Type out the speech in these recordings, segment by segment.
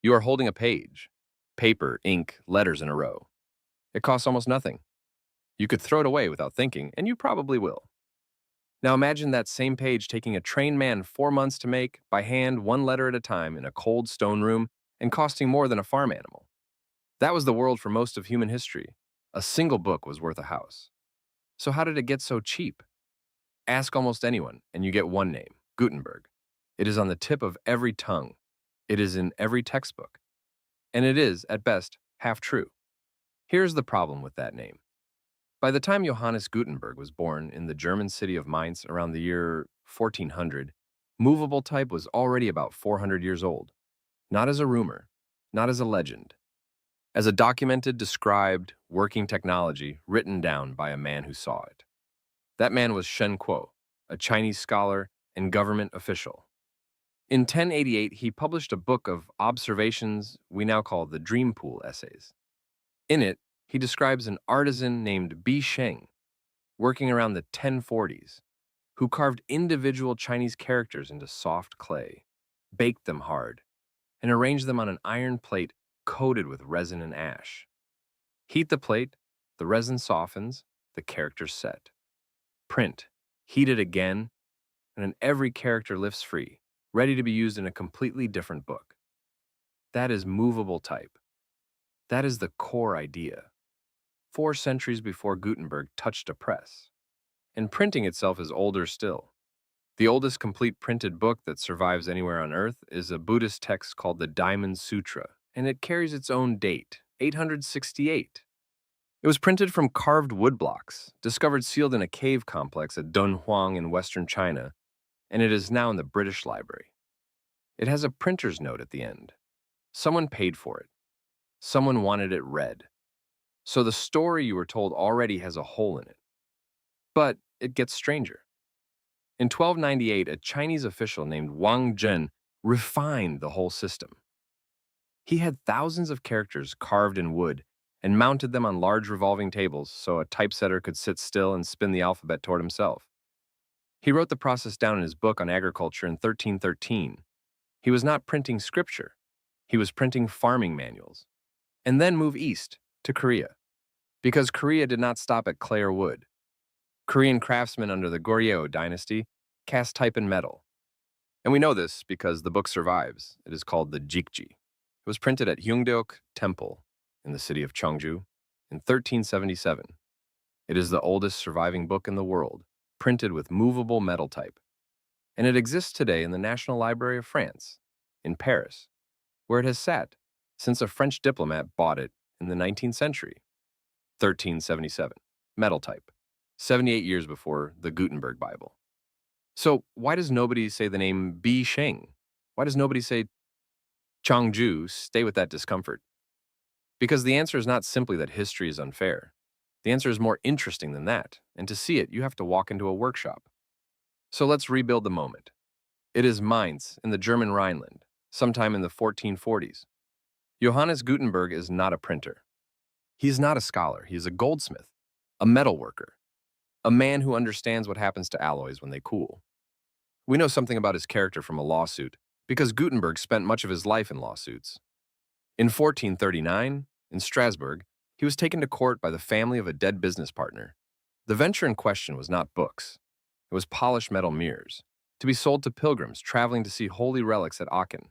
You are holding a page. Paper, ink, letters in a row. It costs almost nothing. You could throw it away without thinking, and you probably will. Now imagine that same page taking a trained man 4 months to make, by hand, one letter at a time, in a cold stone room, and costing more than a farm animal. That was the world for most of human history. A single book was worth a house. So how did it get so cheap? Ask almost anyone, and you get one name: Gutenberg. It is on the tip of every tongue. It is in every textbook. And it is, at best, half true. Here's the problem with that name. By the time Johannes Gutenberg was born in the German city of Mainz around the year 1400, movable type was already about 400 years old. Not as a rumor, not as a legend, as a documented, described, working technology written down by a man who saw it. That man was Shen Kuo, a Chinese scholar and government official. In 1088, he published a book of observations we now call the Dream Pool Essays. In it, he describes an artisan named Bi Sheng, working around the 1040s, who carved individual Chinese characters into soft clay, baked them hard, and arranged them on an iron plate coated with resin and ash. Heat the plate, the resin softens, the characters set. Print, heat it again, and then every character lifts free, ready to be used in a completely different book. That is movable type. That is the core idea. 4 centuries before Gutenberg touched a press. And printing itself is older still. The oldest complete printed book that survives anywhere on Earth is a Buddhist text called the Diamond Sutra, and it carries its own date, 868. It was printed from carved wood blocks, discovered sealed in a cave complex at Dunhuang in western China, and it is now in the British Library. It has a printer's note at the end. Someone paid for it. Someone wanted it read. So the story you were told already has a hole in it. But it gets stranger. In 1298, a Chinese official named Wang Zhen refined the whole system. He had thousands of characters carved in wood and mounted them on large revolving tables so a typesetter could sit still and spin the alphabet toward himself. He wrote the process down in his book on agriculture in 1313. He was not printing scripture. He was printing farming manuals. And then move east to Korea, because Korea did not stop at clay or wood. Korean craftsmen under the Goryeo dynasty cast type in metal. And we know this because the book survives. It is called the Jikji. It was printed at Hyungdeok Temple in the city of Cheongju in 1377. It is the oldest surviving book in the world, printed with movable metal type. And it exists today in the National Library of France, in Paris, where it has sat since a French diplomat bought it in the 19th century. 1377, metal type, 78 years before the Gutenberg Bible. So why does nobody say the name Bi Sheng? Why does nobody say Changju? Stay with that discomfort. Because the answer is not simply that history is unfair. The answer is more interesting than that, and to see it, you have to walk into a workshop. So let's rebuild the moment. It is Mainz in the German Rhineland, sometime in the 1440s. Johannes Gutenberg is not a printer. He is not a scholar. He is a goldsmith, a metal worker, a man who understands what happens to alloys when they cool. We know something about his character from a lawsuit, because Gutenberg spent much of his life in lawsuits. In 1439, in Strasbourg, he was taken to court by the family of a dead business partner. The venture in question was not books. It was polished metal mirrors, to be sold to pilgrims traveling to see holy relics at Aachen.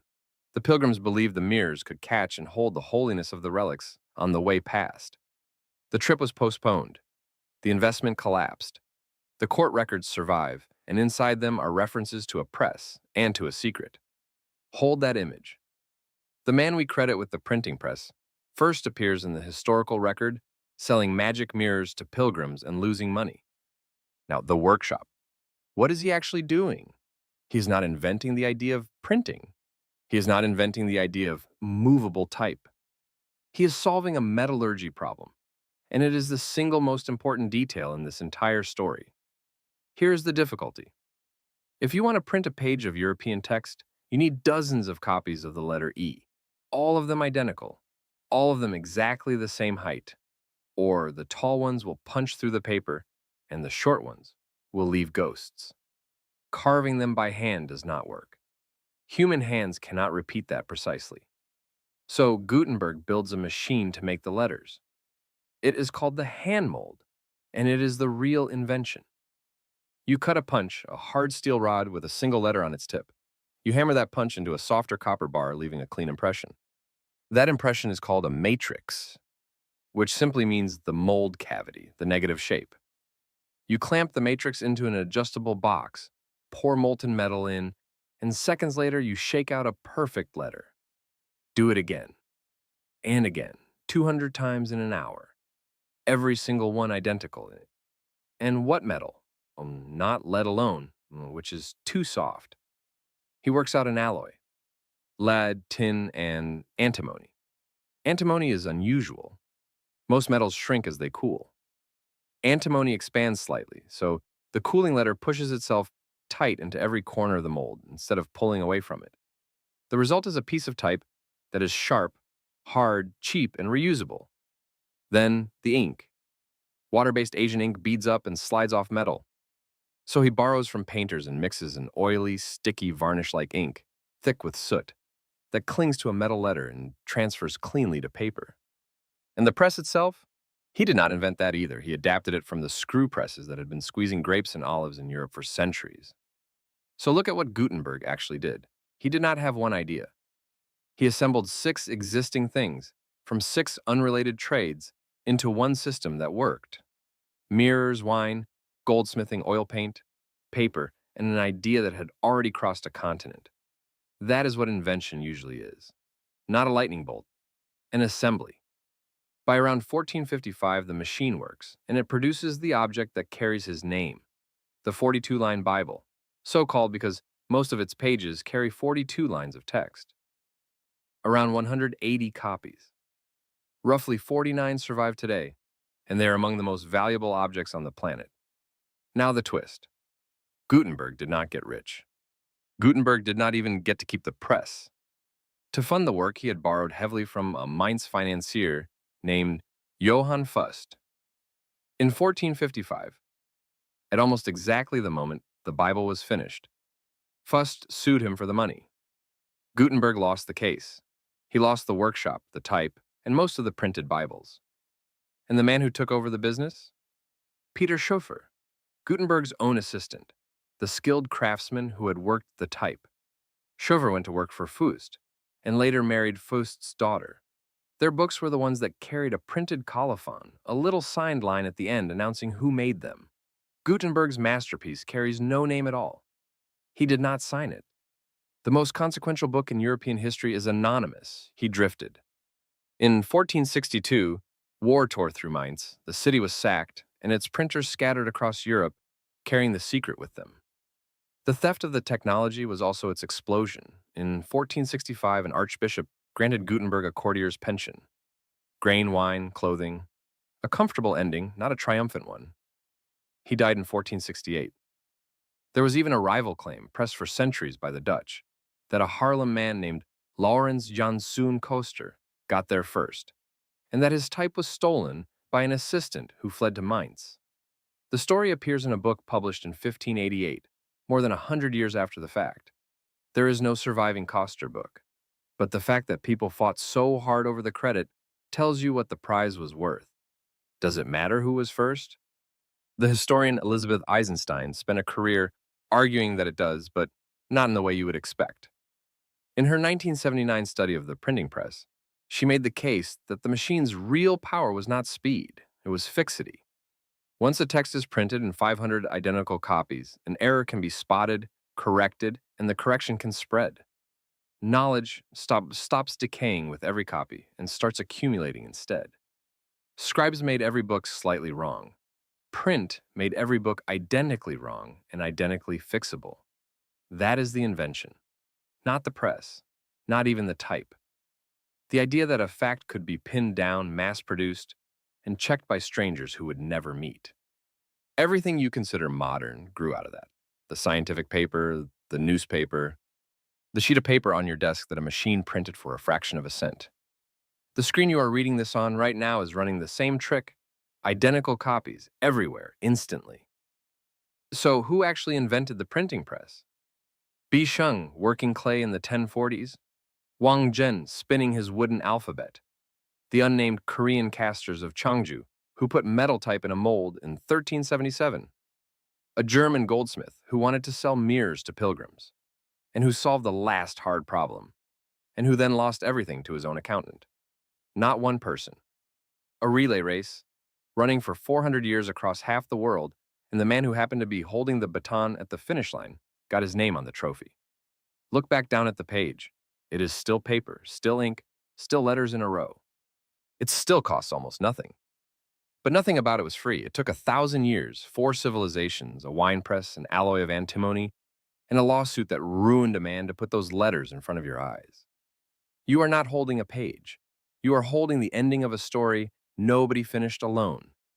The pilgrims believed the mirrors could catch and hold the holiness of the relics on the way past. The trip was postponed. The investment collapsed. The court records survive, and inside them are references to a press and to a secret. Hold that image. The man we credit with the printing press first appears in the historical record, selling magic mirrors to pilgrims and losing money. Now, the workshop. What is he actually doing? He's not inventing the idea of printing. He is not inventing the idea of movable type. He is solving a metallurgy problem, and it is the single most important detail in this entire story. Here is the difficulty. If you want to print a page of European text, you need dozens of copies of the letter E, all of them identical, all of them exactly the same height, or the tall ones will punch through the paper, and the short ones will leave ghosts. Carving them by hand does not work. Human hands cannot repeat that precisely. So Gutenberg builds a machine to make the letters. It is called the hand mold, and it is the real invention. You cut a punch, a hard steel rod with a single letter on its tip. You hammer that punch into a softer copper bar, leaving a clean impression. That impression is called a matrix, which simply means the mold cavity, the negative shape. You clamp the matrix into an adjustable box, pour molten metal in, and seconds later you shake out a perfect letter. Do it again, and again, 200 times in an hour. Every single one identical. And what metal? Not lead alone, which is too soft. He works out an alloy: lead, tin, and antimony. Antimony is unusual. Most metals shrink as they cool. Antimony expands slightly, so the cooling letter pushes itself tight into every corner of the mold instead of pulling away from it. The result is a piece of type that is sharp, hard, cheap, and reusable. Then the ink. Water-based Asian ink beads up and slides off metal. So he borrows from painters and mixes an oily, sticky, varnish-like ink, thick with soot, that clings to a metal letter and transfers cleanly to paper. And the press itself? He did not invent that either. He adapted it from the screw presses that had been squeezing grapes and olives in Europe for centuries. So look at what Gutenberg actually did. He did not have one idea. He assembled 6 existing things from 6 unrelated trades into one system that worked. Mirrors, wine, goldsmithing, oil paint, paper, and an idea that had already crossed a continent. That is what invention usually is. Not a lightning bolt, an assembly. By around 1455, the machine works, and it produces the object that carries his name, the 42-line Bible, so called because most of its pages carry 42 lines of text. Around 180 copies. Roughly 49 survive today, and they are among the most valuable objects on the planet. Now the twist. Gutenberg did not get rich. Gutenberg did not even get to keep the press. To fund the work, he had borrowed heavily from a Mainz financier named Johann Fust. In 1455, at almost exactly the moment the Bible was finished, Fust sued him for the money. Gutenberg lost the case. He lost the workshop, the type, and most of the printed Bibles. And the man who took over the business? Peter Schoeffer, Gutenberg's own assistant, the skilled craftsman who had worked the type. Schoeffer went to work for Fust, and later married Fust's daughter. Their books were the ones that carried a printed colophon, a little signed line at the end announcing who made them. Gutenberg's masterpiece carries no name at all. He did not sign it. The most consequential book in European history is anonymous. He drifted. In 1462, war tore through Mainz, the city was sacked, and its printers scattered across Europe, carrying the secret with them. The theft of the technology was also its explosion. In 1465, an archbishop granted Gutenberg a courtier's pension. Grain, wine, clothing. A comfortable ending, not a triumphant one. He died in 1468. There was even a rival claim, pressed for centuries by the Dutch, that a Haarlem man named Laurens Janszoon Koster got there first, and that his type was stolen by an assistant who fled to Mainz. The story appears in a book published in 1588, more than 100 years after the fact. There is no surviving Koster book, but the fact that people fought so hard over the credit tells you what the prize was worth. Does it matter who was first? The historian Elizabeth Eisenstein spent a career arguing that it does, but not in the way you would expect. In her 1979 study of the printing press, she made the case that the machine's real power was not speed, it was fixity. Once a text is printed in 500 identical copies, an error can be spotted, corrected, and the correction can spread. Knowledge stops decaying with every copy and starts accumulating instead. Scribes made every book slightly wrong. Print made every book identically wrong and identically fixable. That is the invention. Not the press, not even the type. The idea that a fact could be pinned down, mass-produced, and checked by strangers who would never meet. Everything you consider modern grew out of that. The scientific paper, the newspaper, the sheet of paper on your desk that a machine printed for a fraction of a cent. The screen you are reading this on right now is running the same trick, identical copies, everywhere, instantly. So who actually invented the printing press? Bi Sheng, working clay in the 1040s? Wang Zhen spinning his wooden alphabet, the unnamed Korean casters of Changju, who put metal type in a mold in 1377, a German goldsmith who wanted to sell mirrors to pilgrims, and who solved the last hard problem, and who then lost everything to his own accountant. Not one person. A relay race, running for 400 years across half the world, and the man who happened to be holding the baton at the finish line got his name on the trophy. Look back down at the page. It is still paper, still ink, still letters in a row. It still costs almost nothing. But nothing about it was free. It took 1,000 years, 4 civilizations, a wine press, an alloy of antimony, and a lawsuit that ruined a man to put those letters in front of your eyes. You are not holding a page. You are holding the ending of a story nobody finished alone.